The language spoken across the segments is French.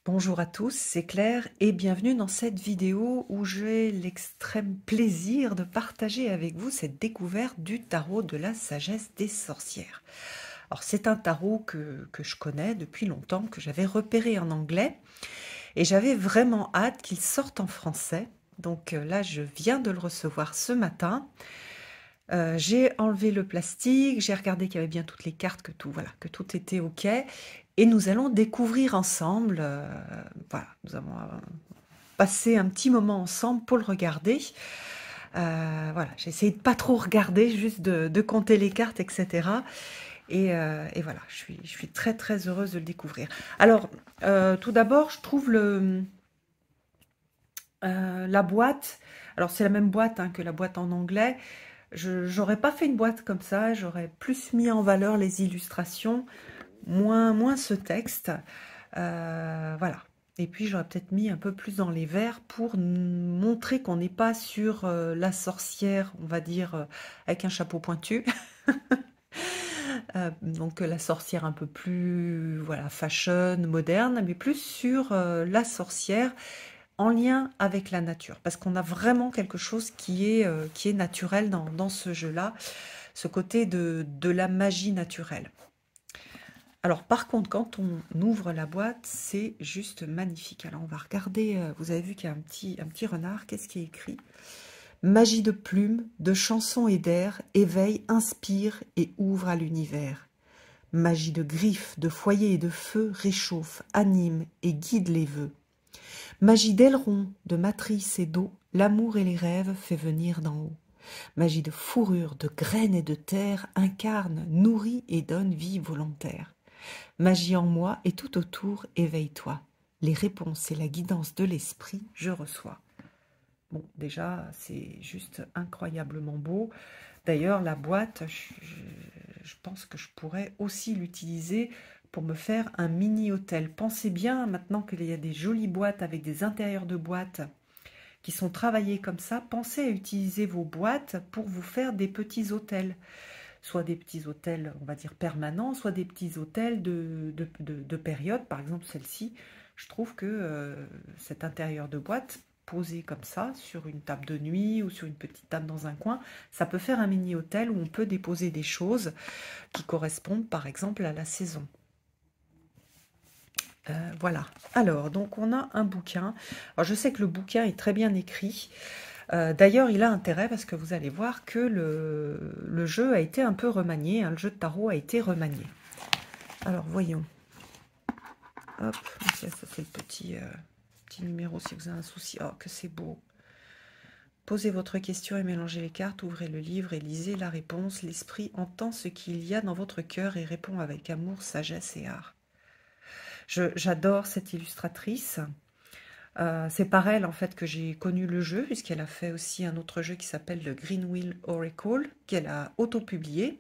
Bonjour à tous, c'est Claire et bienvenue dans cette vidéo où j'ai l'extrême plaisir de partager avec vous cette découverte du tarot de la sagesse des sorcières. Alors c'est un tarot que je connais depuis longtemps, que j'avais repéré en anglais et j'avais vraiment hâte qu'il sorte en français. Donc là je viens de le recevoir ce matin. J'ai enlevé le plastique, j'ai regardé qu'il y avait bien toutes les cartes, que tout, voilà, que tout était OK. Et nous allons découvrir ensemble, voilà, nous allons passer un petit moment ensemble pour le regarder. Voilà, j'ai essayé de pas trop regarder, juste de compter les cartes, etc. Et voilà, je suis très très heureuse de le découvrir. Alors, tout d'abord, je trouve la boîte, alors c'est la même boîte hein, que la boîte en anglais. J'aurais pas fait une boîte comme ça, j'aurais plus mis en valeur les illustrations, moins ce texte. Voilà. Et puis j'aurais peut-être mis un peu plus dans les verts pour montrer qu'on n'est pas sur la sorcière, on va dire, avec un chapeau pointu. Donc la sorcière un peu plus voilà, fashion, moderne, mais plus sur la sorcière en lien avec la nature. Parce qu'on a vraiment quelque chose qui est naturel dans ce jeu-là, ce côté de la magie naturelle. Alors par contre, quand on ouvre la boîte, c'est juste magnifique. Alors on va regarder, vous avez vu qu'il y a un petit renard, qu'est-ce qui est écrit? Magie de plumes, de chansons et d'air, éveille, inspire et ouvre à l'univers. Magie de griffes, de foyer et de feu, réchauffe, anime et guide les vœux. Magie d'aileron, de matrice et d'eau, l'amour et les rêves fait venir d'en haut. Magie de fourrure, de graines et de terre, incarne, nourrit et donne vie volontaire. Magie en moi et tout autour, éveille-toi. Les réponses et la guidance de l'esprit, je reçois. Bon, déjà, c'est juste incroyablement beau. D'ailleurs, la boîte, je pense que je pourrais aussi l'utiliser pour me faire un mini-hôtel. Pensez bien, maintenant qu'il y a des jolies boîtes avec des intérieurs de boîtes qui sont travaillés comme ça, pensez à utiliser vos boîtes pour vous faire des petits hôtels. Soit des petits hôtels, on va dire, permanents, soit des petits hôtels de période. Par exemple, celle-ci, je trouve que cet intérieur de boîte, posé comme ça, sur une table de nuit ou sur une petite table dans un coin, ça peut faire un mini-hôtel où on peut déposer des choses qui correspondent, par exemple, à la saison. Voilà. Alors, donc on a un bouquin. Alors, je sais que le bouquin est très bien écrit. D'ailleurs, il a intérêt parce que vous allez voir que le jeu a été un peu remanié, hein, le jeu de tarot a été remanié. Alors, voyons. Hop, ça c'est le petit numéro si vous avez un souci. Oh, que c'est beau. Posez votre question et mélangez les cartes, ouvrez le livre et lisez la réponse. L'esprit entend ce qu'il y a dans votre cœur et répond avec amour, sagesse et art. J'adore cette illustratrice. C'est par elle en fait que j'ai connu le jeu, puisqu'elle a fait aussi un autre jeu qui s'appelle le Green Wheel Oracle, qu'elle a auto-publié.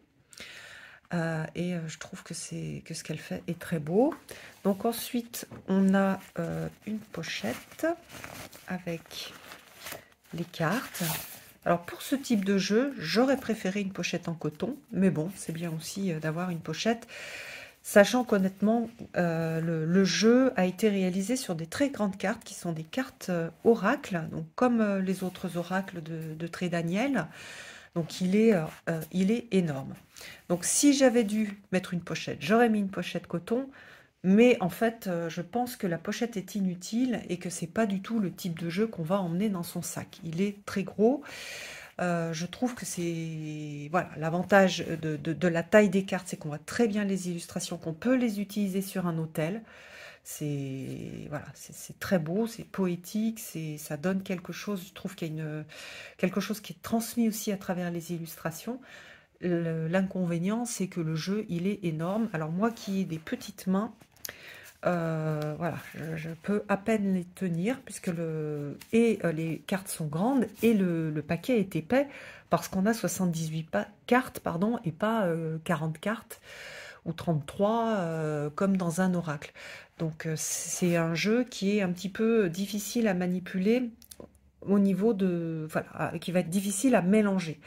Je trouve que ce qu'elle fait est très beau. Donc ensuite, on a une pochette avec les cartes. Alors pour ce type de jeu, j'aurais préféré une pochette en coton, mais bon, c'est bien aussi d'avoir une pochette. Sachant qu'honnêtement, le jeu a été réalisé sur des très grandes cartes qui sont des cartes oracles, donc comme les autres oracles de Trédaniel. Donc il est énorme. Donc si j'avais dû mettre une pochette, j'aurais mis une pochette coton, mais en fait, je pense que la pochette est inutile et que c'est pas du tout le type de jeu qu'on va emmener dans son sac. Il est très gros. Je trouve que c'est voilà, l'avantage de la taille des cartes, c'est qu'on voit très bien les illustrations, qu'on peut les utiliser sur un hôtel. C'est voilà, c'est très beau, c'est poétique, ça donne quelque chose. Je trouve qu'il y a quelque chose qui est transmis aussi à travers les illustrations. L'inconvénient, c'est que le jeu, il est énorme. Alors moi qui ai des petites mains, voilà, je peux à peine les tenir puisque les cartes sont grandes et le paquet est épais parce qu'on a 78 cartes pardon, et pas 40 cartes ou 33 comme dans un oracle. Donc c'est un jeu qui est un petit peu difficile à manipuler au niveau de... Voilà, qui va être difficile à mélanger.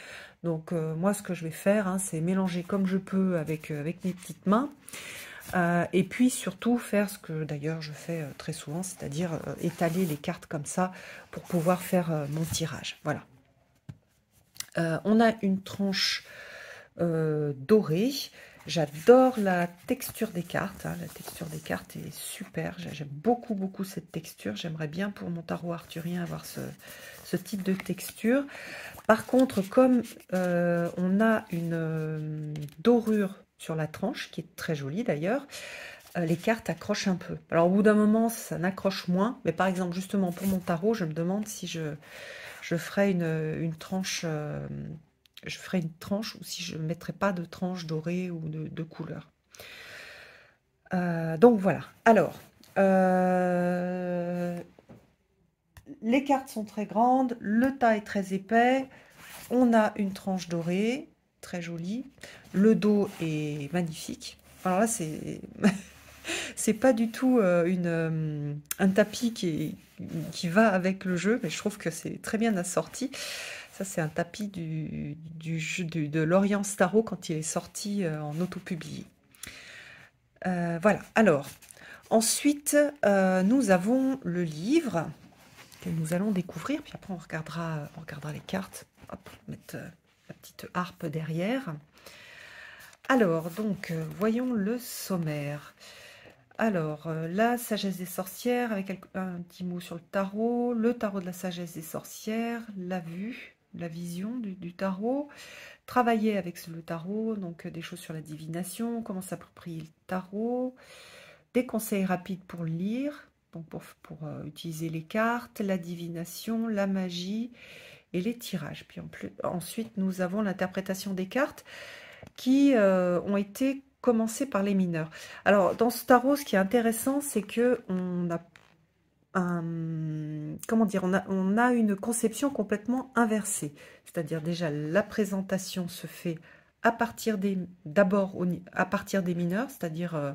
Donc moi ce que je vais faire, hein, c'est mélanger comme je peux avec mes petites mains. Et puis surtout faire ce que d'ailleurs je fais très souvent, c'est-à-dire étaler les cartes comme ça pour pouvoir faire mon tirage. Voilà. On a une tranche dorée. J'adore la texture des cartes. Hein. La texture des cartes est super. J'aime beaucoup, beaucoup cette texture. J'aimerais bien pour mon tarot arthurien avoir ce type de texture. Par contre, comme on a une dorure sur la tranche, qui est très jolie d'ailleurs, les cartes accrochent un peu. Alors au bout d'un moment, ça n'accroche moins. Mais par exemple, justement pour mon tarot, je me demande si je ferai une tranche... je ferai une tranche ou si je ne mettrai pas de tranche dorée ou de couleur. Donc voilà. Alors, les cartes sont très grandes, le tas est très épais, on a une tranche dorée, très jolie, le dos est magnifique. Alors là, c'est pas du tout un tapis qui va avec le jeu, mais je trouve que c'est très bien assorti. Ça, c'est un tapis du jeu de l'Orient Tarot quand il est sorti en autopublié. Voilà. Alors, ensuite, nous avons le livre que nous allons découvrir. Puis après, on regardera les cartes. Hop, mettre la petite harpe derrière. Alors, donc, voyons le sommaire. Alors, la sagesse des sorcières, avec un petit mot sur le tarot de la sagesse des sorcières, la vue, la vision du tarot, travailler avec le tarot, donc des choses sur la divination, comment s'approprier le tarot, des conseils rapides pour lire, donc pour utiliser les cartes, la divination, la magie et les tirages. Puis ensuite, nous avons l'interprétation des cartes qui ont été commencées par les mineurs. Alors, dans ce tarot, ce qui est intéressant, c'est que on a comment dire, on a une conception complètement inversée. C'est-à-dire déjà, la présentation se fait d'abord à partir des mineurs, c'est-à-dire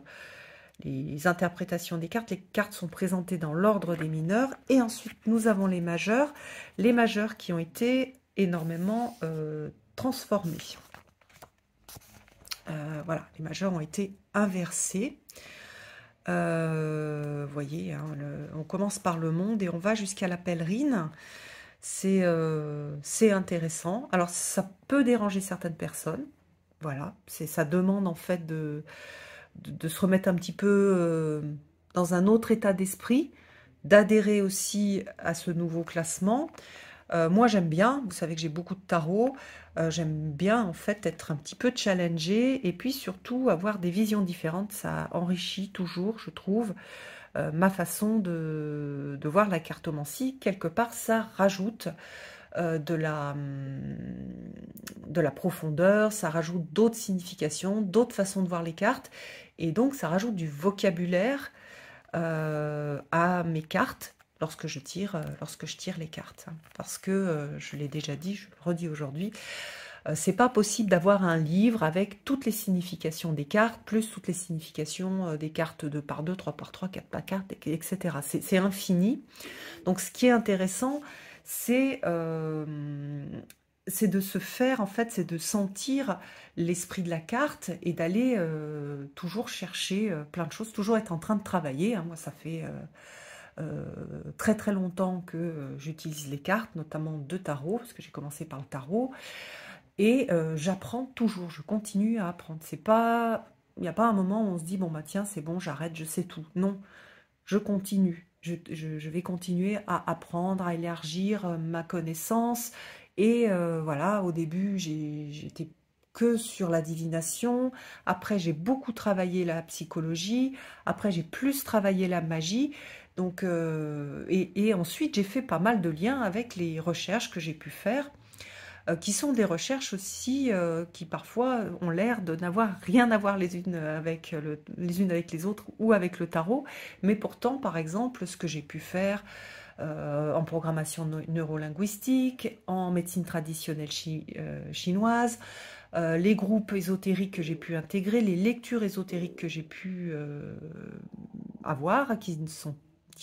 les interprétations des cartes. Les cartes sont présentées dans l'ordre des mineurs. Et ensuite, nous avons les majeurs qui ont été énormément transformés. Voilà, les majeurs ont été inversés. Vous voyez, hein, on commence par le monde et on va jusqu'à la pèlerine. C'est intéressant. Alors, ça peut déranger certaines personnes. Voilà, ça demande en fait de se remettre un petit peu dans un autre état d'esprit, d'adhérer aussi à ce nouveau classement. Moi, j'aime bien, vous savez que j'ai beaucoup de tarot, j'aime bien en fait être un petit peu challengée et puis surtout avoir des visions différentes. Ça enrichit toujours, je trouve, ma façon de voir la cartomancie. Quelque part, ça rajoute de la profondeur, ça rajoute d'autres significations, d'autres façons de voir les cartes, et donc ça rajoute du vocabulaire à mes cartes lorsque je tire les cartes. Parce que, je l'ai déjà dit, je le redis aujourd'hui, c'est pas possible d'avoir un livre avec toutes les significations des cartes, plus toutes les significations des cartes 2 par 2, 3 par 3, 4 par 4, etc. C'est infini. Donc ce qui est intéressant, c'est de se faire, en fait, c'est de sentir l'esprit de la carte et d'aller toujours chercher plein de choses, toujours être en train de travailler. Hein. Moi, ça fait très très longtemps que j'utilise les cartes, notamment de tarot, parce que j'ai commencé par le tarot, et j'apprends toujours, je continue à apprendre. Il n'y a pas un moment où on se dit, bon bah tiens, c'est bon, j'arrête, je sais tout. Non, je continue. Je vais continuer à apprendre, à élargir ma connaissance. Et voilà, au début, j'étais que sur la divination. Après, j'ai beaucoup travaillé la psychologie. Après, j'ai plus travaillé la magie. Donc, et ensuite, j'ai fait pas mal de liens avec les recherches que j'ai pu faire, qui sont des recherches aussi qui parfois ont l'air de n'avoir rien à voir les unes avec les autres ou avec le tarot. Mais pourtant, par exemple, ce que j'ai pu faire en programmation neurolinguistique, en médecine traditionnelle chinoise, les groupes ésotériques que j'ai pu intégrer, les lectures ésotériques que j'ai pu avoir, qui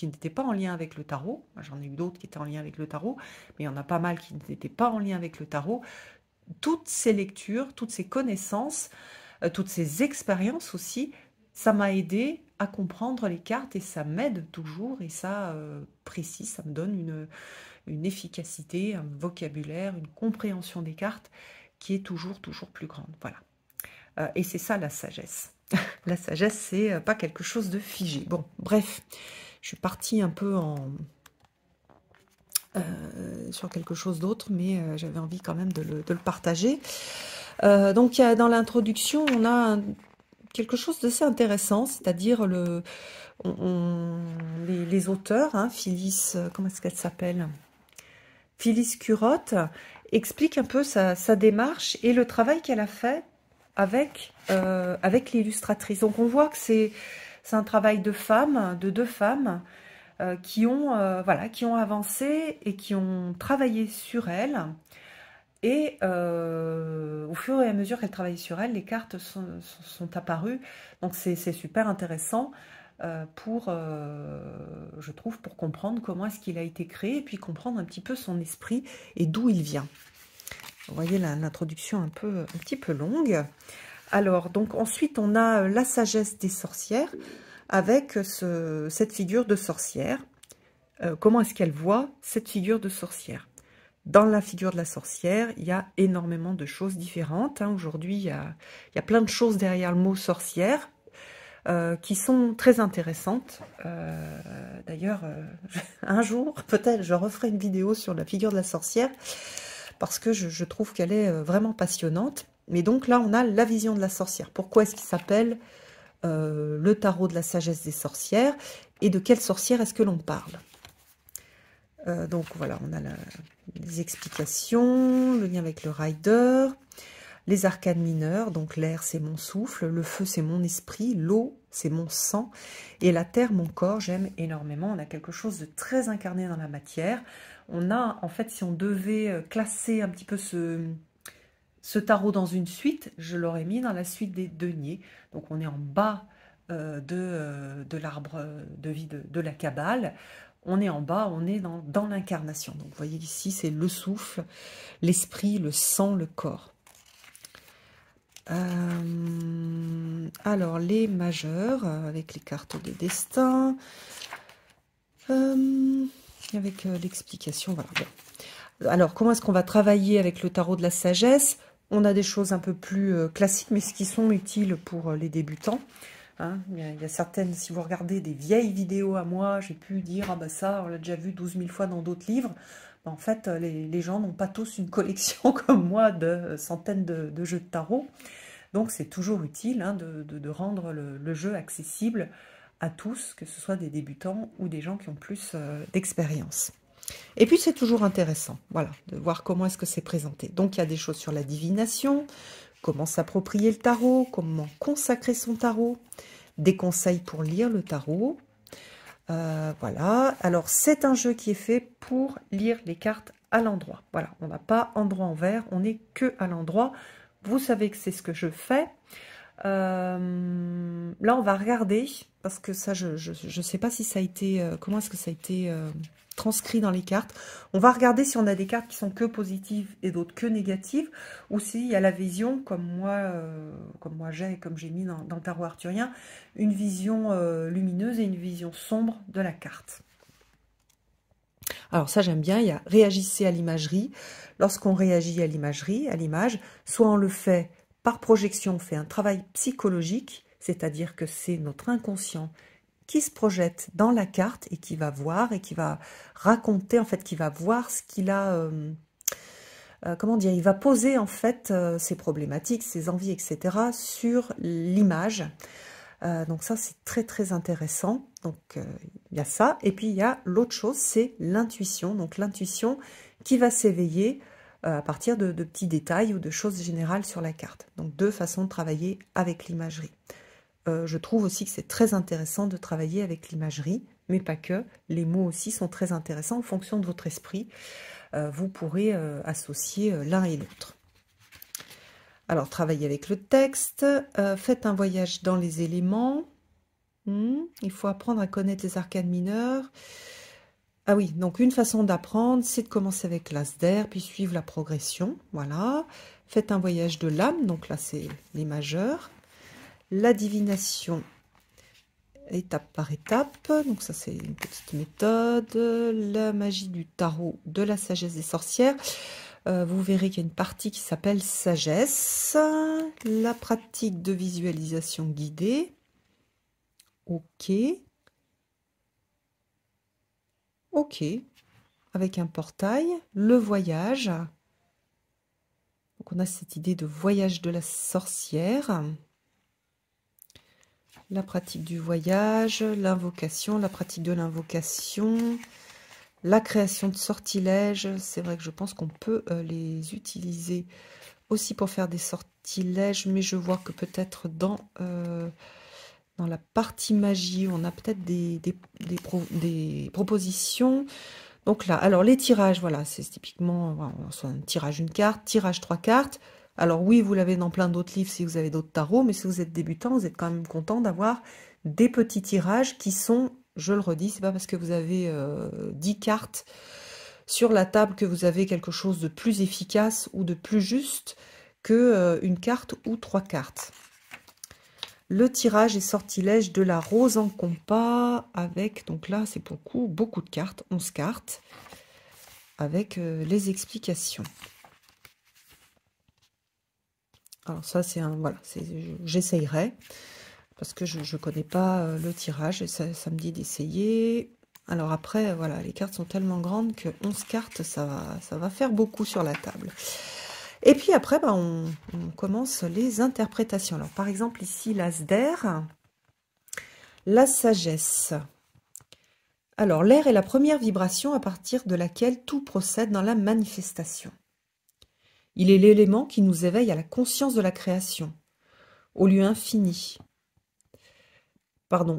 n'étaient pas en lien avec le tarot. J'en ai eu d'autres qui étaient en lien avec le tarot, mais il y en a pas mal qui n'étaient pas en lien avec le tarot. Toutes ces lectures, toutes ces connaissances, toutes ces expériences aussi ça m'a aidé à comprendre les cartes et ça m'aide toujours et ça précise, ça me donne une efficacité, un vocabulaire, une compréhension des cartes qui est toujours plus grande. Voilà. Et c'est ça la sagesse. La sagesse, c'est pas quelque chose de figé. Bon, bref, je suis partie un peu sur quelque chose d'autre, mais j'avais envie quand même de le partager. Donc, dans l'introduction, on a quelque chose d'assez intéressant, c'est-à-dire les auteurs, hein, Phyllis, comment est-ce qu'elle s'appelle? Phyllis Curotte, explique un peu sa démarche et le travail qu'elle a fait avec l'illustratrice. Donc on voit que c'est un travail de deux femmes qui ont avancé et qui ont travaillé sur elle. Et au fur et à mesure qu'elle travaillait sur elle, les cartes sont apparues. Donc c'est super intéressant je trouve, pour comprendre comment est-ce qu'il a été créé et puis comprendre un petit peu son esprit et d'où il vient. Vous voyez l'introduction un petit peu longue. Alors, donc ensuite, on a la sagesse des sorcières avec cette figure de sorcière. Comment est-ce qu'elle voit cette figure de sorcière? Dans la figure de la sorcière, il y a énormément de choses différentes. Hein. Aujourd'hui, il y a plein de choses derrière le mot sorcière qui sont très intéressantes. D'ailleurs, un jour, peut-être, je referai une vidéo sur la figure de la sorcière parce que je trouve qu'elle est vraiment passionnante. Mais donc là, on a la vision de la sorcière. Pourquoi est-ce qu'il s'appelle le tarot de la sagesse des sorcières et de quelle sorcière est-ce que l'on parle? Donc voilà, on a les explications, le lien avec le rider, les arcanes mineurs, donc l'air c'est mon souffle, le feu c'est mon esprit, l'eau c'est mon sang, et la terre mon corps, j'aime énormément. On a quelque chose de très incarné dans la matière. On a, en fait, si on devait classer un petit peu ce tarot dans une suite, je l'aurais mis dans la suite des deniers. Donc on est en bas de l'arbre de vie de la Kabbale. On est en bas, on est dans l'incarnation. Donc vous voyez ici, c'est le souffle, l'esprit, le sang, le corps. Alors, les majeurs, avec les cartes de destin, avec l'explication, voilà. Bon. Alors, comment est-ce qu'on va travailler avec le tarot de la sagesse? On a des choses un peu plus classiques, mais ce qui sont utiles pour les débutants. Hein, il y a certaines, si vous regardez des vieilles vidéos à moi, j'ai pu dire, ah bah ça, on l'a déjà vu 12 000 fois dans d'autres livres. Ben, en fait, les gens n'ont pas tous une collection comme moi de centaines de jeux de tarot. Donc c'est toujours utile hein, de rendre le jeu accessible à tous, que ce soit des débutants ou des gens qui ont plus d'expérience. Et puis c'est toujours intéressant, voilà, de voir comment est-ce que c'est présenté. Donc il y a des choses sur la divination, comment s'approprier le tarot, comment consacrer son tarot, des conseils pour lire le tarot. Voilà, alors c'est un jeu qui est fait pour lire les cartes à l'endroit. Voilà, on n'a pas endroit envers, on n'est que à l'endroit. Vous savez que c'est ce que je fais. Là, on va regarder, parce que ça, je ne sais pas si ça a été... comment est-ce que ça a été transcrit dans les cartes. On va regarder si on a des cartes qui sont que positives et d'autres que négatives, ou s'il y a la vision, comme moi j'ai et comme j'ai mis dans le tarot arthurien, une vision lumineuse et une vision sombre de la carte. Alors ça, j'aime bien, il y a réagissez à l'imagerie. Lorsqu'on réagit à l'imagerie, à l'image, soit on le fait par projection, on fait un travail psychologique, c'est-à-dire que c'est notre inconscient qui se projette dans la carte et qui va voir et qui va raconter, en fait, qui va voir ce qu'il a... comment dire, il va poser en fait ses problématiques, ses envies, etc. sur l'image. Donc ça, c'est très très intéressant. Donc il y a ça. Et puis il y a l'autre chose, c'est l'intuition. Donc l'intuition qui va s'éveiller à partir de petits détails ou de choses générales sur la carte. Donc deux façons de travailler avec l'imagerie. Je trouve aussi que c'est très intéressant de travailler avec l'imagerie, mais pas que. Les mots aussi sont très intéressants en fonction de votre esprit. Vous pourrez associer l'un et l'autre. Alors, travaillez avec le texte, faites un voyage dans les éléments. Il faut apprendre à connaître les arcanes mineures. Ah oui, donc une façon d'apprendre, c'est de commencer avec l'as d'air, puis suivre la progression. Voilà. Faites un voyage de l'âme, donc là, c'est les majeurs. La divination, étape par étape. Donc ça, c'est une petite méthode. La magie du tarot, de la sagesse des sorcières. Vous verrez qu'il y a une partie qui s'appelle sagesse. La pratique de visualisation guidée. Ok. Ok. Avec un portail. Le voyage. Donc on a cette idée de voyage de la sorcière. La pratique du voyage, l'invocation, la pratique de l'invocation, la création de sortilèges. C'est vrai que je pense qu'on peut les utiliser aussi pour faire des sortilèges, mais je vois que peut-être dans la partie magie, on a peut-être des propositions. Donc là, alors les tirages, voilà, c'est typiquement soit un tirage une carte, tirage 3 cartes. Alors oui, vous l'avez dans plein d'autres livres si vous avez d'autres tarots, mais si vous êtes débutant, vous êtes quand même content d'avoir des petits tirages qui sont, je le redis, c'est pas parce que vous avez 10 cartes sur la table que vous avez quelque chose de plus efficace ou de plus juste que une carte ou 3 cartes. Le tirage et sortilège de la rose en compas avec, donc là c'est beaucoup de cartes, 11 cartes, avec les explications. Alors ça c'est un, voilà, j'essayerai, parce que je ne connais pas le tirage, et ça me dit d'essayer. Alors après, voilà, les cartes sont tellement grandes que 11 cartes, ça va faire beaucoup sur la table. Et puis après, bah, on commence les interprétations. Alors par exemple ici, l'as d'air, la sagesse. Alors l'air est la première vibration à partir de laquelle tout procède dans la manifestation. Il est l'élément qui nous éveille à la conscience de la création, au lieu infini,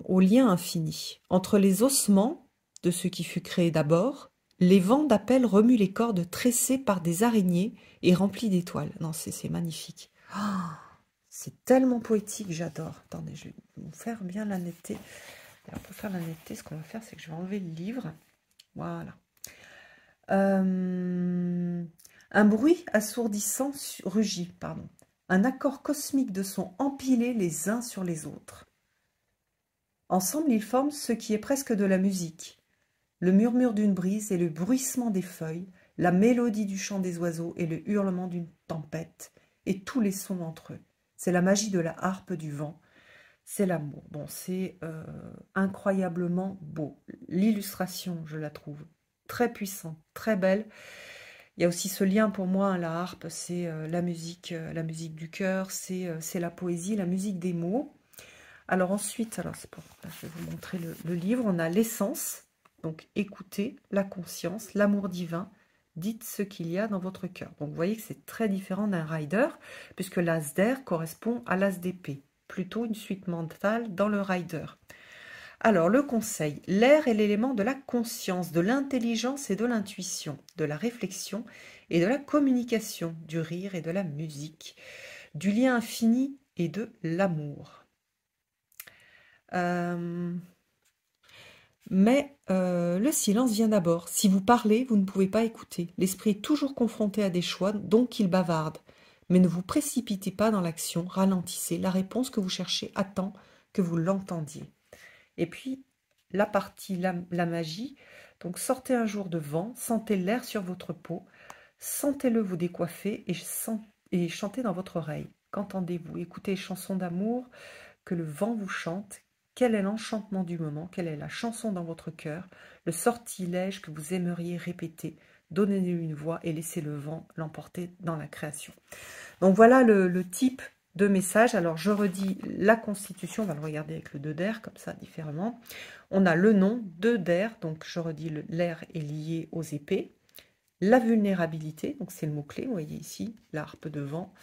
au lien infini, entre les ossements de ce qui fut créé d'abord. Les vents d'appel remuent les cordes tressées par des araignées et remplies d'étoiles. Non, c'est magnifique. Oh, c'est tellement poétique, j'adore. Attendez, je vais vous faire bien la netteté. Alors, pour faire la netteté, ce qu'on va faire, c'est que je vais enlever le livre. Voilà. Un bruit assourdissant rugit, pardon. Un accord cosmique de sons empilés les uns sur les autres. Ensemble, ils forment ce qui est presque de la musique. Le murmure d'une brise et le bruissement des feuilles, la mélodie du chant des oiseaux et le hurlement d'une tempête, et tous les sons entre eux. C'est la magie de la harpe du vent, c'est l'amour. Bon, c'est incroyablement beau. L'illustration, je la trouve très puissante, très belle. Il y a aussi ce lien pour moi, hein, la harpe, c'est la musique du cœur, c'est la poésie, la musique des mots. Alors ensuite, je vais vous montrer le livre, on a l'essence. Donc, écoutez la conscience, l'amour divin, dites ce qu'il y a dans votre cœur. Donc, vous voyez que c'est très différent d'un rider, puisque l'as d'air correspond à l'as d'épée, plutôt une suite mentale dans le rider. Alors, le conseil, l'air est l'élément de la conscience, de l'intelligence et de l'intuition, de la réflexion et de la communication, du rire et de la musique, du lien infini et de l'amour. Mais le silence vient d'abord. Si vous parlez, vous ne pouvez pas écouter. L'esprit est toujours confronté à des choix, donc il bavarde. Mais ne vous précipitez pas dans l'action, ralentissez. La réponse que vous cherchez attend que vous l'entendiez. Et puis, la partie, la magie. Donc, sortez un jour de vent, sentez l'air sur votre peau, sentez-le vous décoiffer et chantez dans votre oreille. Qu'entendez-vous? Écoutez les chansons d'amour que le vent vous chante. Quel est l'enchantement du moment? Quelle est la chanson dans votre cœur? Le sortilège que vous aimeriez répéter? Donnez-lui une voix et laissez le vent l'emporter dans la création. Donc voilà le type de message. Alors je redis la constitution, on va le regarder avec le 2 d'air, comme ça différemment. On a le nom, 2 d'air, donc je redis, l'air est lié aux épées. La vulnérabilité, donc c'est le mot-clé, vous voyez ici, la harpe de vent,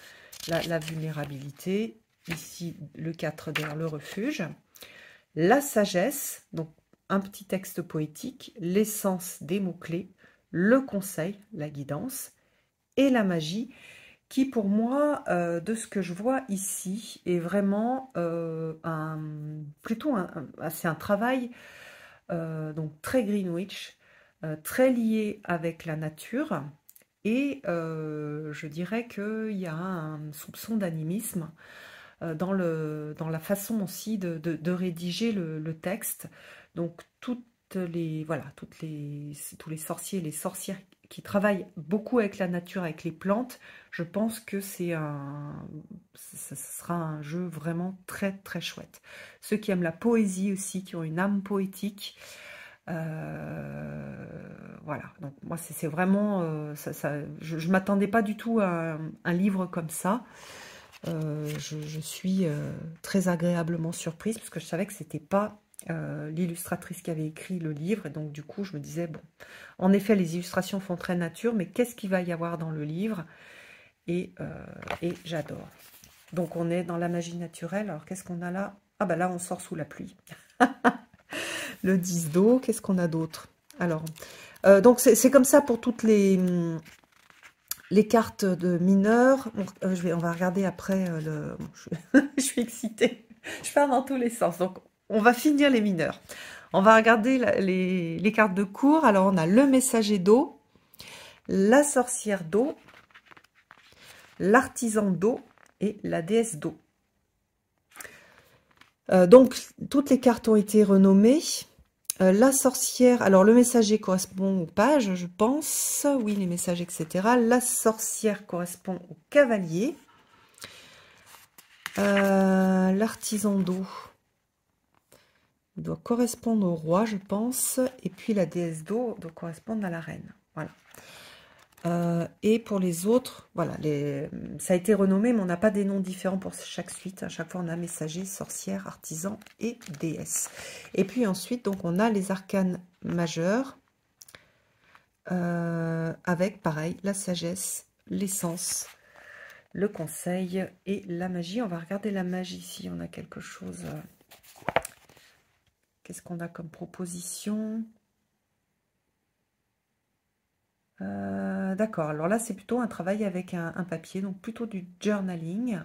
la vulnérabilité. Ici, le 4 d'air, le refuge. La sagesse, donc un petit texte poétique, l'essence des mots-clés, le conseil, la guidance, et la magie, qui pour moi, de ce que je vois ici, est vraiment c'est un travail donc très Greenwich, très lié avec la nature, et je dirais qu'il y a un soupçon d'animisme. dans la façon aussi de rédiger le texte. Donc voilà, tous les sorciers et les sorcières qui travaillent beaucoup avec la nature, avec les plantes, je pense que ce sera un jeu vraiment très très chouette. Ceux qui aiment la poésie aussi, qui ont une âme poétique, voilà. Donc moi c'est vraiment, je m'attendais pas du tout à un livre comme ça. Je suis très agréablement surprise parce que je savais que c'était pas l'illustratrice qui avait écrit le livre, et donc du coup je me disais, bon, en effet les illustrations font très nature, mais qu'est-ce qu'il va y avoir dans le livre? Et j'adore. Donc on est dans la magie naturelle. Alors qu'est-ce qu'on a là? Ah bah là on sort sous la pluie. Le 10 d'eau, qu'est-ce qu'on a d'autre? Alors, donc c'est comme ça pour toutes les cartes de mineurs. On va regarder après je suis excitée. Je pars dans tous les sens. Donc, on va finir les mineurs. On va regarder les cartes de cours. Alors, on a le messager d'eau, la sorcière d'eau, l'artisan d'eau et la déesse d'eau. Donc, toutes les cartes ont été renommées. La sorcière, alors le messager correspond aux pages, je pense. Oui, les messages, etc. La sorcière correspond au cavalier. L'artisan d'eau doit correspondre au roi, je pense. Et puis la déesse d'eau doit correspondre à la reine. Voilà. Et pour les autres, voilà, ça a été renommé, mais on n'a pas des noms différents pour chaque suite. À chaque fois, on a messager, sorcière, artisan et déesse. Et puis ensuite, donc, on a les arcanes majeurs, avec, pareil, la sagesse, l'essence, le conseil et la magie. On va regarder la magie ici. On a quelque chose. Qu'est-ce qu'on a comme proposition? D'accord, alors là c'est plutôt un travail avec un papier, donc plutôt du journaling.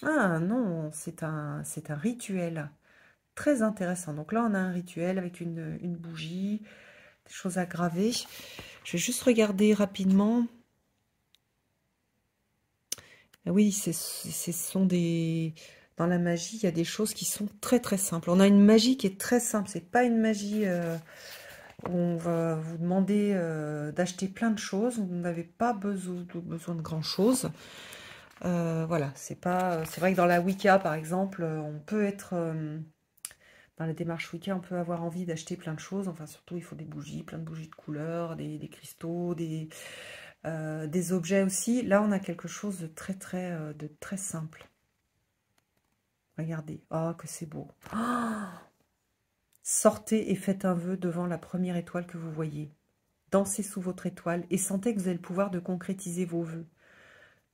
Ah non, c'est un rituel très intéressant. Donc là on a un rituel avec une bougie, des choses à graver. Je vais juste regarder rapidement. Oui, ce sont des... Dans la magie, il y a des choses qui sont très très simples. On a une magie qui est très simple, c'est pas une magie... on va vous demander d'acheter plein de choses. Vous n'avez pas besoin de grand chose. Voilà, c'est vrai que dans la Wicca, par exemple, on peut être dans la démarche Wicca, on peut avoir envie d'acheter plein de choses. Enfin, surtout, il faut des bougies, plein de bougies de couleurs, des cristaux, des objets aussi. Là, on a quelque chose de très simple. Regardez, oh que c'est beau. Oh, sortez et faites un vœu devant la première étoile que vous voyez. Dansez sous votre étoile et sentez que vous avez le pouvoir de concrétiser vos vœux.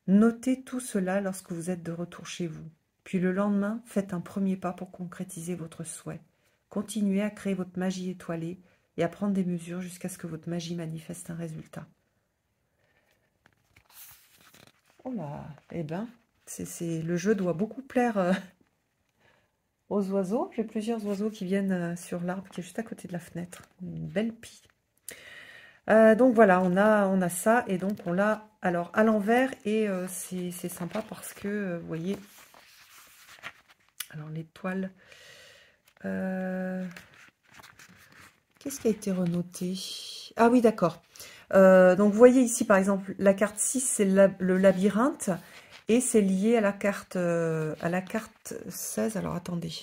Notez tout cela lorsque vous êtes de retour chez vous. Puis le lendemain, faites un premier pas pour concrétiser votre souhait. Continuez à créer votre magie étoilée et à prendre des mesures jusqu'à ce que votre magie manifeste un résultat. Oh là, eh ben, le jeu doit beaucoup plaire aux oiseaux. J'ai plusieurs oiseaux qui viennent sur l'arbre qui est juste à côté de la fenêtre. Une belle pie. Donc voilà, on a ça, et donc on l'a alors à l'envers, et c'est sympa parce que vous voyez, alors l'étoile, qu'est-ce qui a été renoté? Ah oui, d'accord. Donc vous voyez ici par exemple la carte 6, c'est le labyrinthe, et c'est lié à la carte 16. Alors attendez.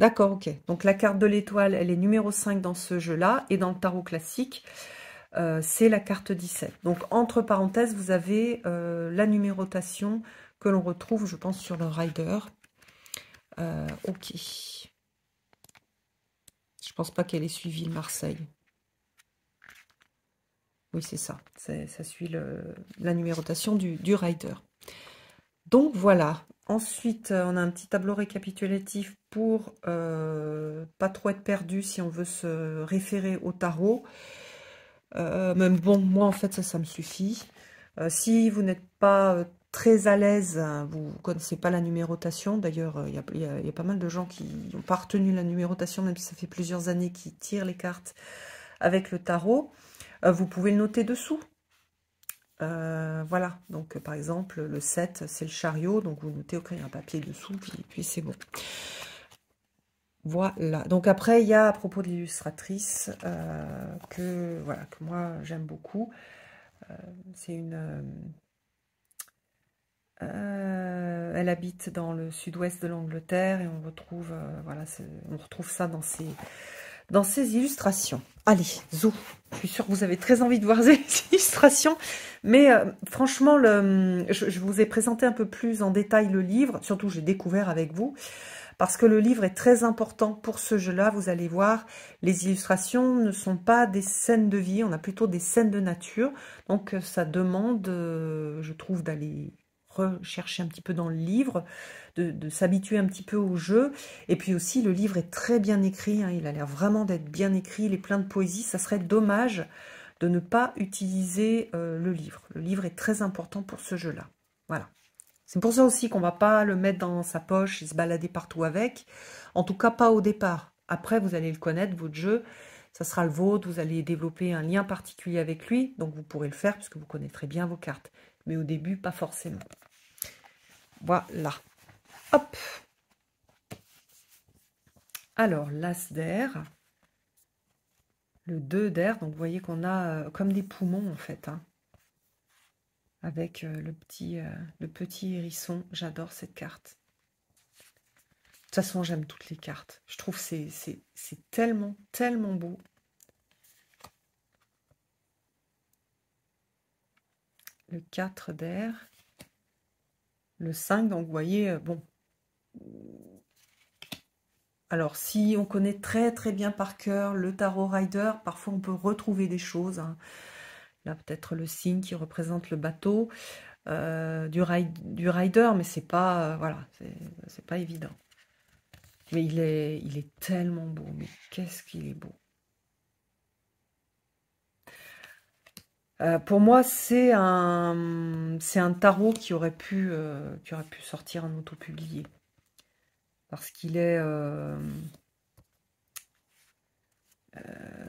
D'accord, ok. Donc la carte de l'étoile, elle est numéro 5 dans ce jeu-là, et dans le tarot classique, c'est la carte 17. Donc entre parenthèses, vous avez la numérotation que l'on retrouve, je pense, sur le rider. Ok. Je pense pas qu'elle ait suivi le Marseille. Oui, c'est ça. Ça suit la numérotation du rider. Donc voilà. Ensuite, on a un petit tableau récapitulatif pour pas trop être perdu si on veut se référer au tarot. Même bon, moi en fait ça me suffit. Si vous n'êtes pas très à l'aise, vous ne connaissez pas la numérotation, d'ailleurs il y a pas mal de gens qui n'ont pas retenu la numérotation, même si ça fait plusieurs années qu'ils tirent les cartes avec le tarot, vous pouvez le noter dessous. Voilà, donc par exemple, le 7, c'est le chariot, donc vous notez, ok, il y a un papier dessous, puis c'est bon. Voilà, donc après, il y a à propos de l'illustratrice, voilà, que moi j'aime beaucoup. C'est elle habite dans le sud-ouest de l'Angleterre et on retrouve, voilà, on retrouve ça dans ses illustrations. Allez, zou, je suis sûre que vous avez très envie de voir ces illustrations, mais franchement, je vous ai présenté un peu plus en détail le livre, surtout j'ai découvert avec vous, parce que le livre est très important pour ce jeu-là. Vous allez voir, les illustrations ne sont pas des scènes de vie, on a plutôt des scènes de nature, donc ça demande, je trouve, d'aller rechercher un petit peu dans le livre, de s'habituer un petit peu au jeu. Et puis aussi, le livre est très bien écrit, hein, il a l'air vraiment d'être bien écrit, il est plein de poésie. Ça serait dommage de ne pas utiliser le livre. Le livre est très important pour ce jeu-là. Voilà. C'est pour ça aussi qu'on ne va pas le mettre dans sa poche et se balader partout avec. En tout cas, pas au départ. Après, vous allez le connaître, votre jeu, ça sera le vôtre, vous allez développer un lien particulier avec lui, donc vous pourrez le faire puisque vous connaîtrez bien vos cartes. Mais au début, pas forcément. Voilà. Hop. Alors, l'as d'air. Le 2 d'air. Donc, vous voyez qu'on a comme des poumons, en fait. Hein, avec le petit hérisson. J'adore cette carte. De toute façon, j'aime toutes les cartes. Je trouve que c'est tellement, tellement beau. Le 4 d'air. Le 5, donc vous voyez, bon. Alors, si on connaît très très bien par cœur le tarot rider, parfois on peut retrouver des choses. Hein. Là, peut-être le signe qui représente le bateau du rider, mais c'est pas, voilà, c'est pas évident. Mais il est tellement beau, mais qu'est-ce qu'il est beau. Pour moi, c'est un tarot qui aurait pu sortir en auto-publié. Parce qu'il est...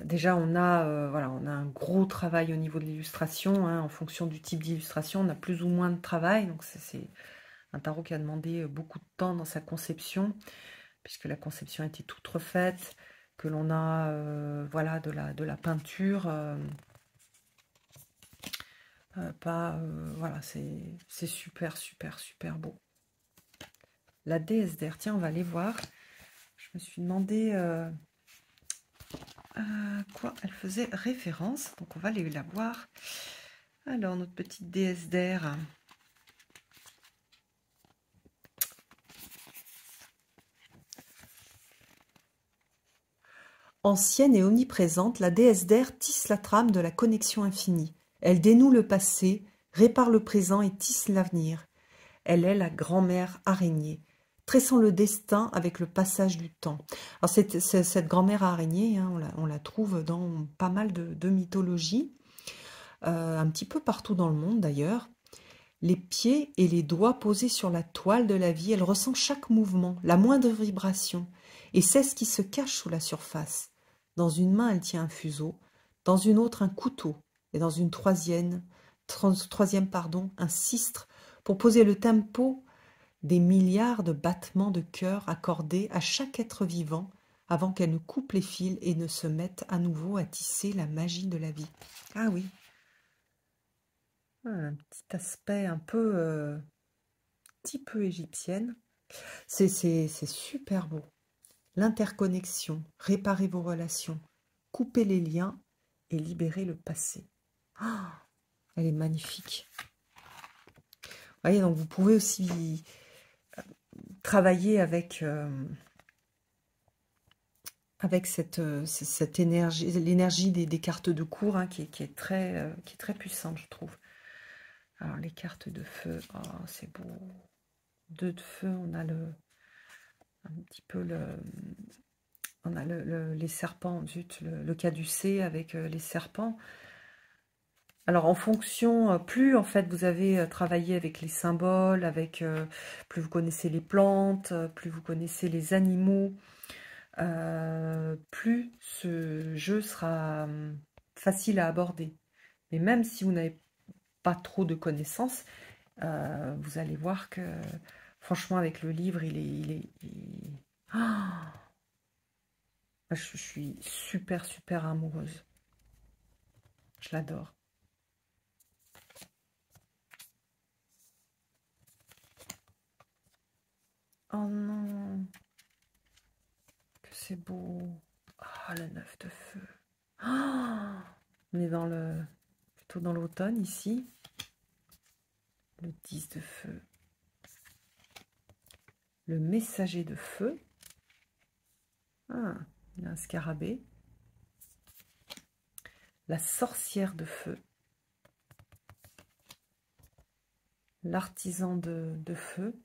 déjà, voilà, on a un gros travail au niveau de l'illustration. Hein, en fonction du type d'illustration, on a plus ou moins de travail. Donc, c'est un tarot qui a demandé beaucoup de temps dans sa conception, puisque la conception a été toute refaite, que l'on a voilà, de la peinture... voilà, c'est super, super, super beau. La déesse d'air, tiens, on va aller voir. Je me suis demandé à quoi elle faisait référence. Donc, on va aller la voir. Alors, notre petite déesse d'air. Ancienne et omniprésente, la déesse d'air tisse la trame de la connexion infinie. Elle dénoue le passé, répare le présent et tisse l'avenir. Elle est la grand-mère araignée, tressant le destin avec le passage du temps. Alors cette grand-mère araignée, hein, on la trouve dans pas mal de mythologies, un petit peu partout dans le monde d'ailleurs. Les pieds et les doigts posés sur la toile de la vie, elle ressent chaque mouvement, la moindre vibration, et sait ce qui se cache sous la surface. Dans une main, elle tient un fuseau, dans une autre un couteau, et dans une troisième, un cistre, pour poser le tempo des milliards de battements de cœur accordés à chaque être vivant avant qu'elle ne coupe les fils et ne se mette à nouveau à tisser la magie de la vie. Ah oui, un petit aspect un petit peu égyptienne. C'est super beau. L'interconnexion, réparer vos relations, couper les liens et libérer le passé. Ah, elle est magnifique. Vous voyez, donc vous pouvez aussi travailler avec cette énergie, l'énergie des cartes de cours, hein, qui est très puissante, je trouve. Alors, les cartes de feu, oh, c'est beau. 2 de feu, on a un petit peu on a les serpents, zut, le caducée avec les serpents. Alors, en fonction, plus en fait vous avez travaillé avec les symboles, plus vous connaissez les plantes, plus vous connaissez les animaux, plus ce jeu sera facile à aborder. Mais même si vous n'avez pas trop de connaissances, vous allez voir que, franchement, avec le livre, Ah, je suis super, super amoureuse. Je l'adore. Oh non, que c'est beau. Ah, le 9 de feu. Ah, on est plutôt dans l'automne ici. Le 10 de feu. Le messager de feu. Ah, il y a un scarabée. La sorcière de feu. L'artisan de feu.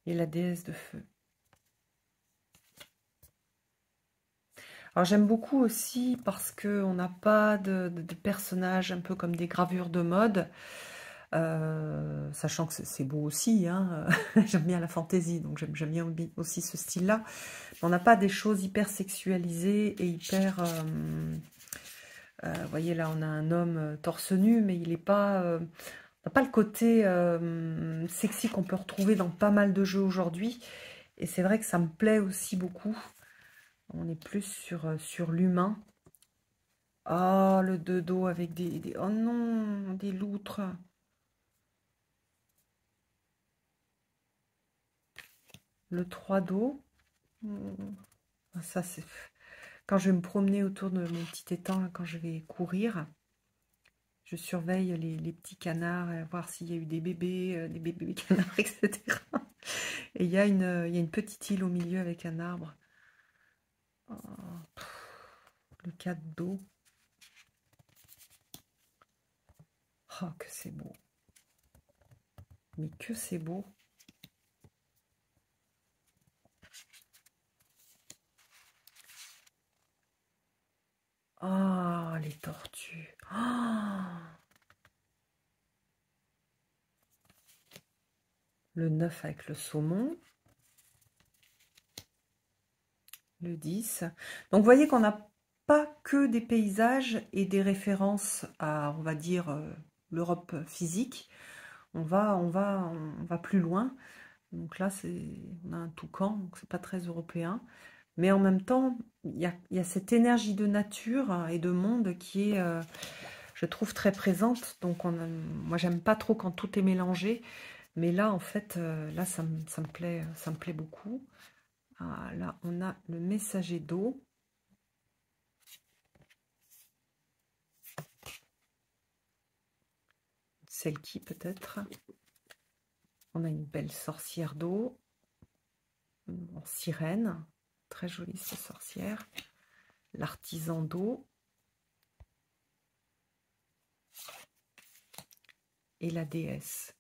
Et la déesse de feu. Alors j'aime beaucoup aussi parce qu'on n'a pas de personnages un peu comme des gravures de mode, sachant que c'est beau aussi, hein. J'aime bien la fantaisie, donc j'aime bien aussi ce style-là. On n'a pas des choses hyper sexualisées et hyper... vous voyez là, on a un homme torse nu, mais il n'est pas... n'a pas le côté sexy qu'on peut retrouver dans pas mal de jeux aujourd'hui. Et c'est vrai que ça me plaît aussi beaucoup. On est plus sur l'humain. Oh, le 2 dos avec Oh non, des loutres. Le 3 dos. Ça, c'est... Quand je vais me promener autour de mon petit étang, là, quand je vais courir, je surveille les petits canards, voir s'il y a eu des bébés canards, etc. Et il y a une petite île au milieu avec un arbre. Oh, le 4 dos. Oh, que c'est beau. Mais que c'est beau. Oh, les tortues. Oh, le 9 avec le saumon. Le 10. Donc, vous voyez qu'on n'a pas que des paysages et des références à, on va dire, l'Europe physique. On va plus loin. Donc là, on a un toucan, donc c'est pas très européen. Mais en même temps, il y a cette énergie de nature et de monde qui est, je trouve, très présente. Donc moi, j'aime pas trop quand tout est mélangé. Mais là, en fait, là, ça me plaît beaucoup. Ah, là, on a le messager d'eau. Celle qui peut-être. On a une belle sorcière d'eau. En sirène. Très jolie cette sorcière. L'artisan d'eau. Et la déesse.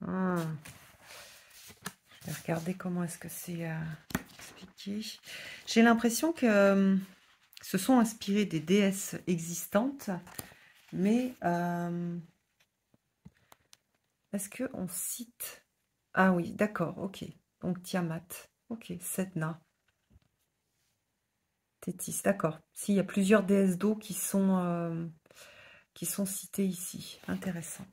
Ah. Je vais regarder comment est-ce que c'est expliqué. J'ai l'impression que se sont inspirés des déesses existantes, mais est-ce qu'on cite... Ah oui, d'accord, ok. Donc Tiamat, ok, Sedna, Tétis, d'accord. Si, il y a plusieurs déesses d'eau qui sont citées ici. Intéressant.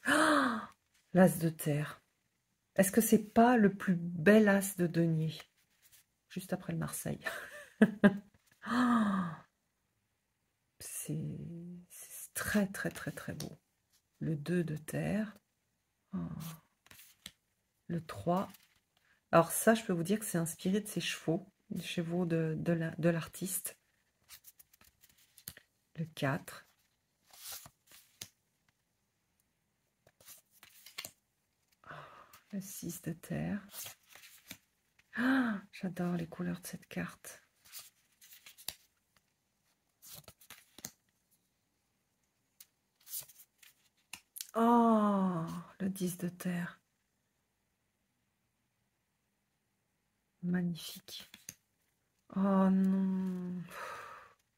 Oh, l'as de terre. Est-ce que c'est pas le plus bel as de denier? Juste après le Marseille. Oh, c'est très, très, très, très beau. Le 2 de terre. Oh. Le 3. Alors ça, je peux vous dire que c'est inspiré de ses chevaux, des chevaux de l'artiste. Le 4. Oh, le 6 de terre. Ah, j'adore les couleurs de cette carte. Oh, le 10 de terre. Magnifique. Oh non.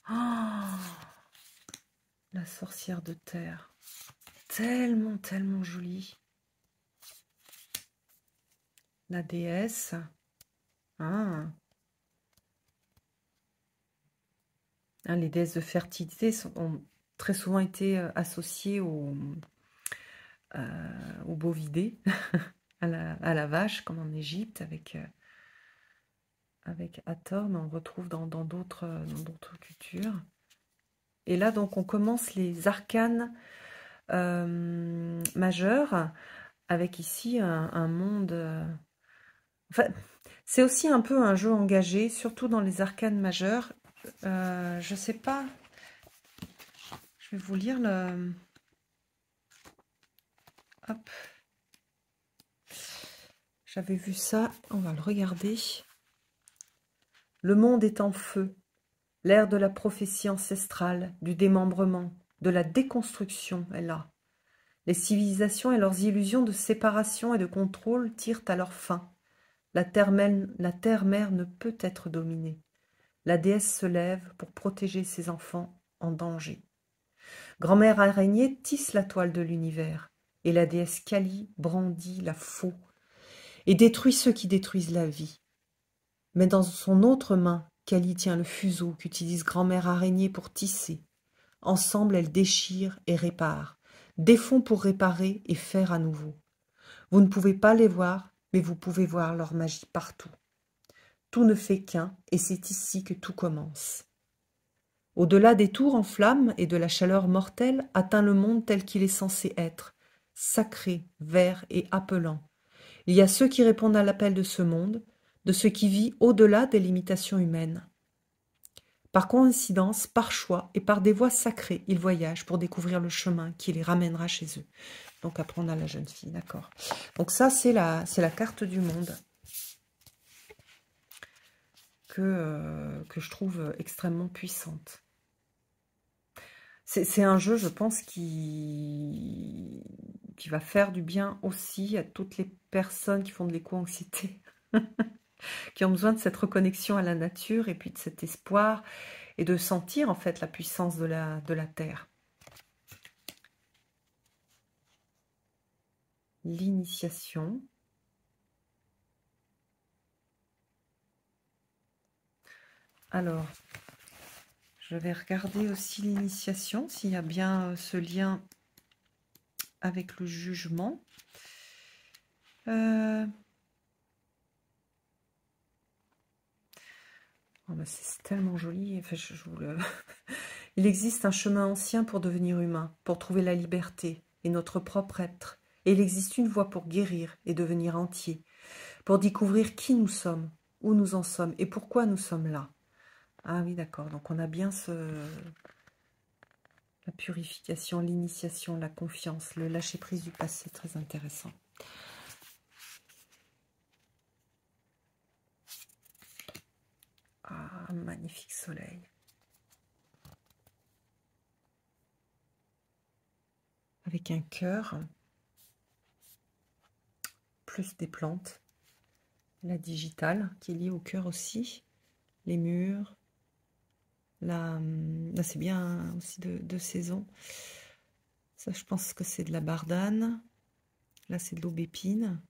Oh, la sorcière de terre. Tellement, tellement jolie. La déesse. Ah. Hein, les déesses de fertilité ont très souvent été associées au bovidé, à la vache, comme en Égypte, avec Hathor, mais on retrouve dans d'autres cultures. Et là, donc, on commence les arcanes majeurs, avec ici un monde... Enfin, c'est aussi un peu un jeu engagé, surtout dans les arcanes majeures. Je sais pas, je vais vous lire le... Hop. J'avais vu ça, on va le regarder. Le monde est en feu, l'ère de la prophétie ancestrale, du démembrement, de la déconstruction est là. Les civilisations et leurs illusions de séparation et de contrôle tirent à leur fin. La terre-mère ne peut être dominée. La déesse se lève pour protéger ses enfants en danger. Grand-mère araignée tisse la toile de l'univers, et la déesse Kali brandit la faux et détruit ceux qui détruisent la vie. Mais dans son autre main, Kali tient le fuseau qu'utilise grand-mère araignée pour tisser. Ensemble, elles déchirent et réparent, défont pour réparer et faire à nouveau. Vous ne pouvez pas les voir, mais vous pouvez voir leur magie partout. Tout ne fait qu'un, et c'est ici que tout commence. Au-delà des tours en flammes et de la chaleur mortelle, atteint le monde tel qu'il est censé être, sacré, vert et appelant. Il y a ceux qui répondent à l'appel de ce monde, de ce qui vit au-delà des limitations humaines. Par coïncidence, par choix et par des voies sacrées, ils voyagent pour découvrir le chemin qui les ramènera chez eux. Donc après on a la jeune fille, d'accord. Donc ça c'est la carte du monde que je trouve extrêmement puissante. C'est un jeu, je pense, qui va faire du bien aussi à toutes les personnes qui font de l'éco-anxiété, qui ont besoin de cette reconnexion à la nature et puis de cet espoir et de sentir en fait la puissance de la terre. L'initiation. Alors, je vais regarder aussi l'initiation, s'il y a bien ce lien avec le jugement. Oh bah c'est tellement joli. Enfin, je vous le... Il existe un chemin ancien pour devenir humain, pour trouver la liberté et notre propre être. Et il existe une voie pour guérir et devenir entier, pour découvrir qui nous sommes, où nous en sommes et pourquoi nous sommes là. Ah oui, d'accord. Donc on a bien la purification, l'initiation, la confiance, le lâcher-prise du passé, très intéressant. Ah, magnifique soleil. Avec un cœur, plus des plantes, la digitale qui est liée au cœur aussi, les murs. Là c'est bien aussi de saison. Ça, je pense que c'est de la bardane. Là, c'est de l'aubépine.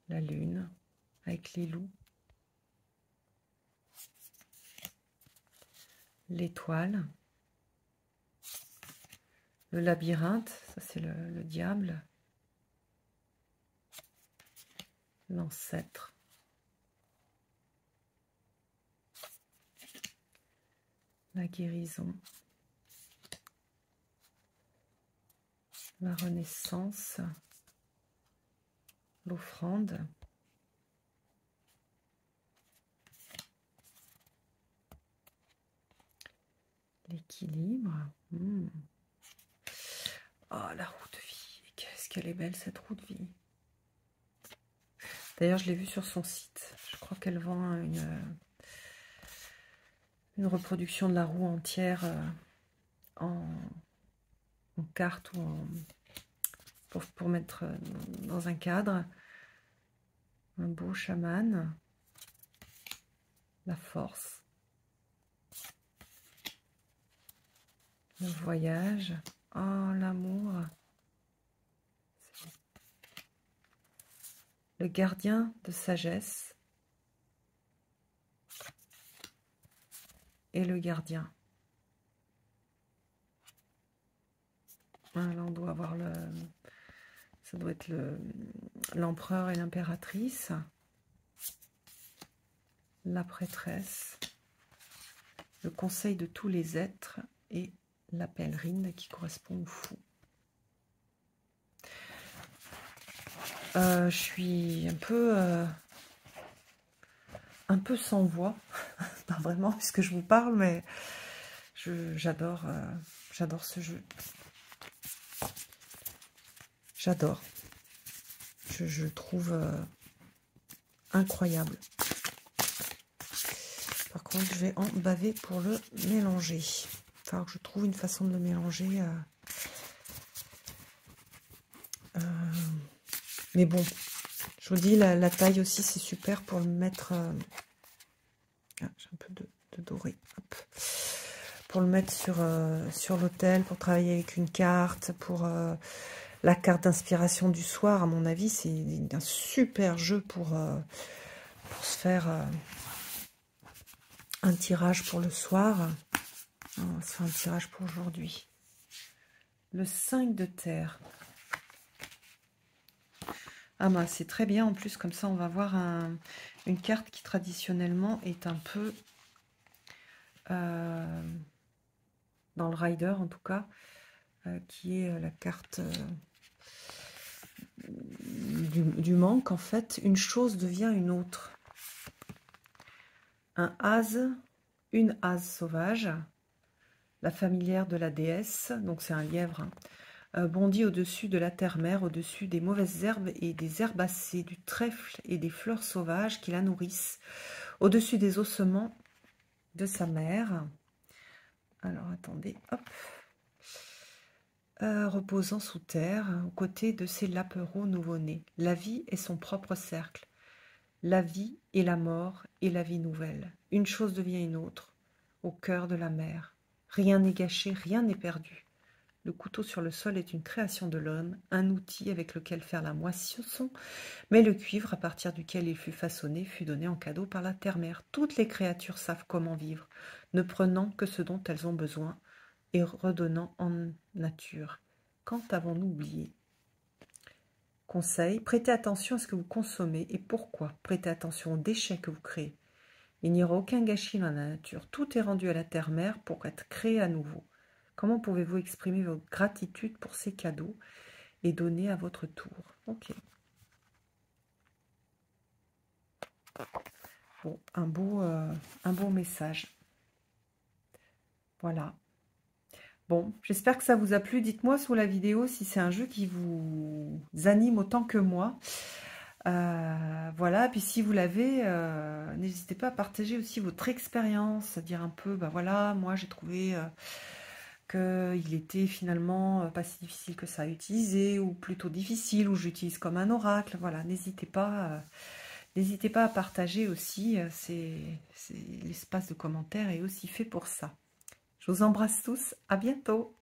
La lune, avec les loups. L'étoile. Le labyrinthe, ça c'est le diable. L'ancêtre. La guérison. La renaissance. L'offrande. L'équilibre. Oh, la roue de vie. Qu'est-ce qu'elle est belle, cette roue de vie. D'ailleurs, je l'ai vue sur son site. Je crois qu'elle vend une reproduction de la roue entière en carte ou pour mettre dans un cadre. Un beau chaman. La force. Le voyage. Oh, l'amour. le gardien de sagesse et le gardien. Là, on doit avoir le... Ça doit être l'empereur et l'impératrice. La prêtresse. Le conseil de tous les êtres et la pèlerine qui correspond au fou. Je suis un peu sans voix, pas vraiment puisque je vous parle, mais j'adore ce jeu. J'adore. Je trouve incroyable. Par contre, je vais en baver pour le mélanger. Il va falloir que je trouve une façon de le mélanger. Mais bon, je vous dis, la taille aussi, c'est super pour le mettre... j'ai un peu de doré. Hop. Pour le mettre sur l'autel, pour travailler avec une carte, pour la carte d'inspiration du soir. À mon avis, c'est un super jeu pour se faire un tirage pour le soir. On va se faire un tirage pour aujourd'hui. Le 5 de terre. Ah bah c'est très bien, en plus comme ça on va voir une carte qui traditionnellement est un peu dans le rider en tout cas, qui est la carte du manque. En fait, une chose devient une autre. Un as, une as sauvage, la familière de la déesse, donc c'est un lièvre, hein, bondit au-dessus de la terre-mère, au-dessus des mauvaises herbes et des herbacées, du trèfle et des fleurs sauvages qui la nourrissent, au-dessus des ossements de sa mère. Alors, attendez, hop. Reposant sous terre, aux côtés de ses lapereaux nouveau-nés. La vie est son propre cercle. La vie et la mort et la vie nouvelle. Une chose devient une autre, au cœur de la mer. Rien n'est gâché, rien n'est perdu. Le couteau sur le sol est une création de l'homme, un outil avec lequel faire la moisson, mais le cuivre à partir duquel il fut façonné fut donné en cadeau par la terre-mère. Toutes les créatures savent comment vivre, ne prenant que ce dont elles ont besoin et redonnant en nature. Quand avons-nous oublié? Conseil, prêtez attention à ce que vous consommez et pourquoi. Prêtez attention aux déchets que vous créez. Il n'y aura aucun gâchis dans la nature. Tout est rendu à la terre-mère pour être créé à nouveau. Comment pouvez-vous exprimer votre gratitude pour ces cadeaux et donner à votre tour? Ok. Bon, un beau message. Voilà. Bon, j'espère que ça vous a plu. Dites-moi sous la vidéo si c'est un jeu qui vous anime autant que moi. Voilà, puis si vous l'avez, n'hésitez pas à partager aussi votre expérience, à dire un peu, ben voilà, moi j'ai trouvé... qu'il était finalement pas si difficile que ça à utiliser, ou plutôt difficile, ou j'utilise comme un oracle. Voilà, n'hésitez pas à partager aussi. L'espace de commentaires est aussi fait pour ça. Je vous embrasse tous, à bientôt.